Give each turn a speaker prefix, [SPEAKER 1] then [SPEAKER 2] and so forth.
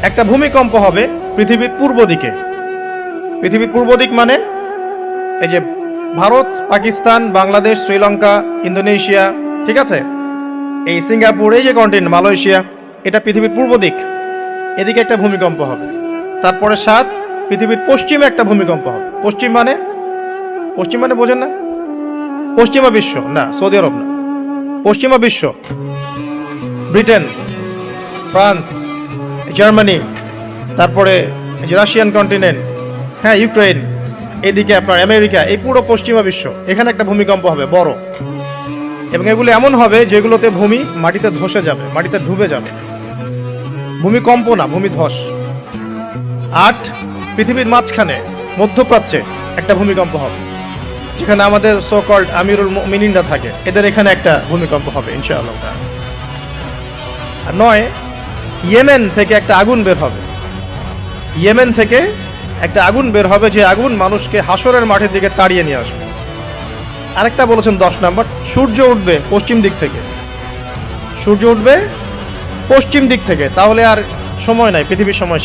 [SPEAKER 1] একটা ভূমিকম্প হবে পৃথিবীর পূর্ব দিকে। পৃথিবীর পূর্ব দিক মানে এই যে ভারত, পাকিস্তান, বাংলাদেশ, শ্রীলঙ্কা, ইন্দোনেশিয়া, ঠিক আছে, এই সিঙ্গাপুর, এই যে কন্টিনেন্ট মালয়েশিয়া, এটা পৃথিবীর পূর্ব দিক। এদিকে একটা ভূমিকম্প হবে। তারপরে 7 পৃথিবীর পশ্চিমে একটা ভূমিকম্প হবে। পশ্চিম মানে বোঝেন না? পশ্চিমা বিশ্ব না, সৌদি আরব না, পশ্চিমা বিশ্ব, ব্রিটেন, ফ্রান্স, জার্মানি, তারপরে এই যে রাশিয়ান কন্টিনেন্ট, হ্যাঁ, ইউক্রেন, এদিকে আপনার আমেরিকা, এই পুরো পশ্চিমা বিশ্ব, এখানে একটা ভূমিকম্প হবে বড়। এবং এগুলো এমন হবে যেগুলোতে ভূমি মাটিতে ধসে যাবে, মাটিতে ডুবে যাবে। ভূমিকম্প না, ভূমিধস। 8 পৃথিবীর মাঝখানে মধ্যপ্রাচ্যে একটা ভূমিকম্প হবে, যেখানে আমাদের সো কল্ড আমিরুল মুমিনিনরা থাকে, এদের এখানে একটা ভূমিকম্প হবে ইনশাআল্লাহ। আর 9 ইয়েমেন থেকে একটা আগুন বের হবে। ইয়েমেন থেকে একটা আগুন বের হবে, যে আগুন মানুষকে হাসরের মাঠের দিকে তাড়িয়ে নিয়ে আসবে। আরেকটা বলেছেন 10 নাম্বার, সূর্য উঠবে পশ্চিম দিক থেকে। সূর্য উঠবে পশ্চিম দিক থেকে, তাহলে আর সময় নাই, পৃথিবীর সময় শেষ।